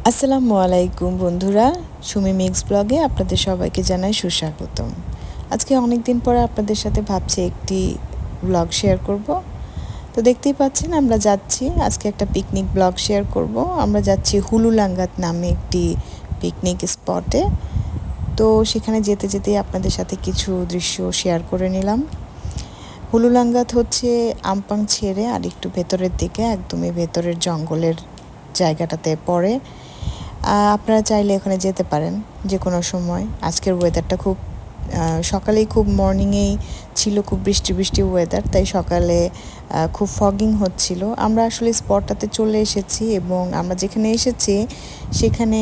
আসসালামু আলাইকুম বন্ধুরা, সুমি মিক্স ব্লগে আপনাদের সবাইকে জানাই সুস্বাগতম। আজকে অনেক দিন পরে আপনাদের সাথে ভাবছি একটি ব্লগ শেয়ার করব। তো দেখতেই পাচ্ছেন আমরা যাচ্ছি, আজকে একটা পিকনিক ব্লগ শেয়ার করব। আমরা যাচ্ছি হুলুলাঙ্গাত নামে একটি পিকনিক স্পটে। তো সেখানে যেতে যেতেই আপনাদের সাথে কিছু দৃশ্য শেয়ার করে নিলাম। হুলুলাঙ্গাত হচ্ছে আমপাং ছেড়ে আর একটু ভেতরের দিকে, একদমই ভেতরের জঙ্গলের জায়গাটাতে পড়ে। আপনারা চাইলে ওখানে যেতে পারেন যে কোনো সময়। আজকের ওয়েদারটা খুব সকালেই খুব মর্নিংয়েই ছিল খুব বৃষ্টি বৃষ্টি ওয়েদার, তাই সকালে খুব ফগিং হচ্ছিল। আমরা আসলে স্পটটাতে চলে এসেছি এবং আমরা যেখানে এসেছি সেখানে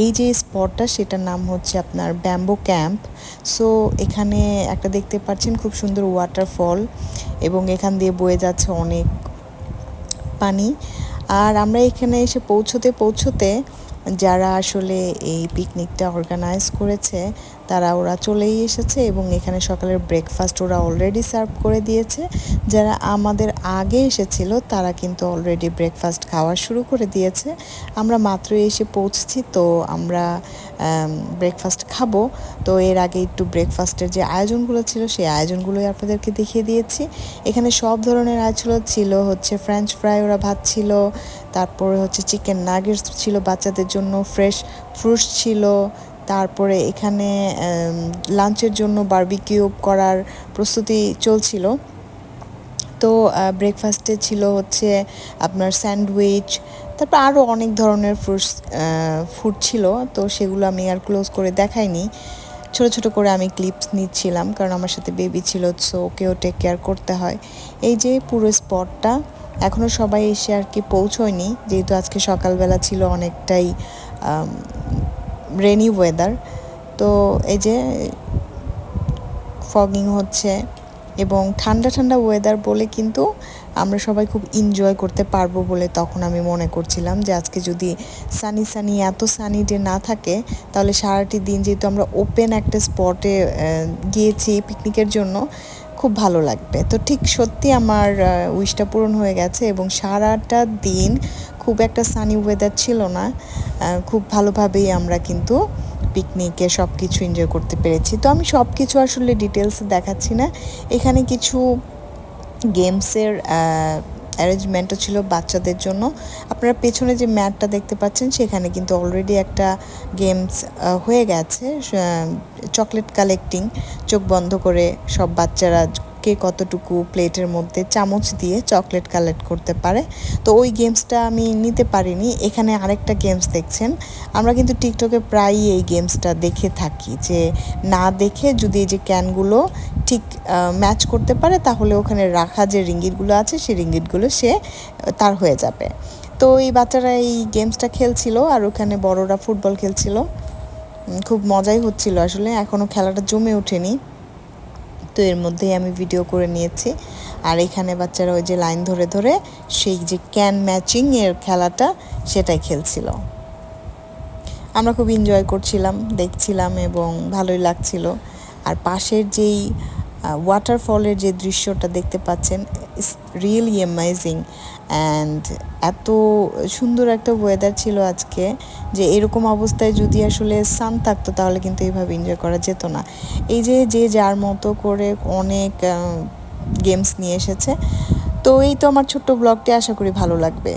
এই যে স্পটটা সেটার নাম হচ্ছে আপনার ব্যাম্বো ক্যাম্প। সো এখানে একটা দেখতে পাচ্ছেন খুব সুন্দর ওয়াটারফল এবং এখান দিয়ে বয়ে যাচ্ছে অনেক পানি। আর আমরা এখানে এসে পৌঁছতে যারা আসলে এই পিকনিকটা অর্গানাইজ করেছে ওরা চলেই এসেছে এবং এখানে সকালের ব্রেকফাস্ট ওরা অলরেডি সার্ভ করে দিয়েছে। যারা আমাদের আগে এসেছিল তারা কিন্তু অলরেডি ব্রেকফাস্ট খাওয়া শুরু করে দিয়েছে। আমরা মাত্রই এসে পৌঁছেছি, তো আমরা ব্রেকফাস্ট খাবো। তো এর আগে একটু ব্রেকফাস্টের যে আয়োজনগুলো ছিল সেই আয়োজনগুলোই আপনাদেরকে দেখিয়ে দিয়েছি। এখানে সব ধরনের আয়োজন ছিল, হচ্ছে ফ্রেঞ্চ ফ্রাই, ওরা ভাত ছিল, তারপরে হচ্ছে চিকেন নাগেটস ছিল বাচ্চাদের জন্য, ফ্রেশ ফ্রুটস ছিল, তারপরে এখানে লাঞ্চের জন্য বারবিকিউ করার প্রস্তুতি চলছিল। তো ব্রেকফাস্টে ছিল হচ্ছে আপনার স্যান্ডউইচ, তারপর আরও অনেক ধরনের ফুড ছিল। তো সেগুলো আমি আর ক্লোজ করে দেখাইনি, ছোট ছোট করে আমি ক্লিপস নিচ্ছিলাম, কারণ আমার সাথে বেবি ছিল, সো ওকেও টেক কেয়ার করতে হয়। এই যে পুরো স্পটটা এখনও সবাই এসে আর কি পৌঁছয়নি, যেহেতু আজকে সকালবেলা ছিল অনেকটাই রেনি ওয়েদার। তো এই যে ফগিং হচ্ছে এবং ঠান্ডা ঠান্ডা ওয়েদার বলে কিন্তু আমরা সবাই খুব এনজয় করতে পারবো বলে তখন আমি মনে করছিলাম যে আজকে যদি সানি এত সানি ডে না থাকে তাহলে সারাটি দিন, যেহেতু আমরা ওপেন একটা স্পটে গিয়েছি পিকনিকের জন্য, খুব ভালো লাগবে। তো ঠিক সত্যি আমার উইশটা পূরণ হয়ে গেছে এবং সারাটা দিন খুব একটা সানি ওয়েদার ছিল না, খুব ভালোভাবেই আমরা কিন্তু পিকনিকে সব কিছু এনজয় করতে পেরেছি। তো আমি সব কিছু আসলে ডিটেলসে দেখাচ্ছি না। এখানে কিছু গেমসের অ্যারেঞ্জমেন্টও ছিল বাচ্চাদের জন্য। আপনারা পেছনে যে ম্যাটটা দেখতে পাচ্ছেন সেখানে কিন্তু অলরেডি একটা গেমস হয়ে গেছে, চকলেট কালেক্টিং। চোখ বন্ধ করে সব বাচ্চারা কে কতটুকু প্লেটের মধ্যে চামচ দিয়ে চকলেট কালেক্ট করতে পারে। তো ওই গেমসটা আমি নিতে পারিনি। এখানে আরেকটা গেমস দেখছেন, আমরা কিন্তু টিকটকে প্রায়ই এই গেমসটা দেখে থাকি, যে না দেখে যদি এই যে ক্যানগুলো ঠিক ম্যাচ করতে পারে তাহলে ওখানে রাখা যে রিঙ্গিটগুলো আছে সেই রিঙ্গিটগুলো তার হয়ে যাবে। তো এই বাচ্চারা এই গেমসটা খেলছিল আর ওখানে বড়রা ফুটবল খেলছিল, খুব মজাই হচ্ছিল আসলে। এখনও খেলাটা জমে ওঠেনি, তো এর মধ্যেই আমি ভিডিও করে নিয়েছি। আর এখানে বাচ্চারা ওই যে লাইন ধরে ধরে সেই যে ক্যান ম্যাচিং এর খেলাটা সেটাই খেলছিল। আমরা খুব এনজয় করছিলাম, দেখছিলাম এবং ভালোই লাগছিল। আর পাশের যেই ওয়াটারফলের যে দৃশ্যটা দেখতে পাচ্ছেন, ইটস রিয়েলি অ্যামেজিং অ্যান্ড এত সুন্দর একটা ওয়েদার ছিল আজকে, যে এরকম অবস্থায় যদি আসলে সান থাকতো তাহলে কিন্তু এইভাবে এনজয় করা যেত না। এই যে যার মতো করে অনেক গেমস নিয়ে এসেছে। তো এই তো আমার ছোট্ট ব্লগটি, আশা করি ভালো লাগবে।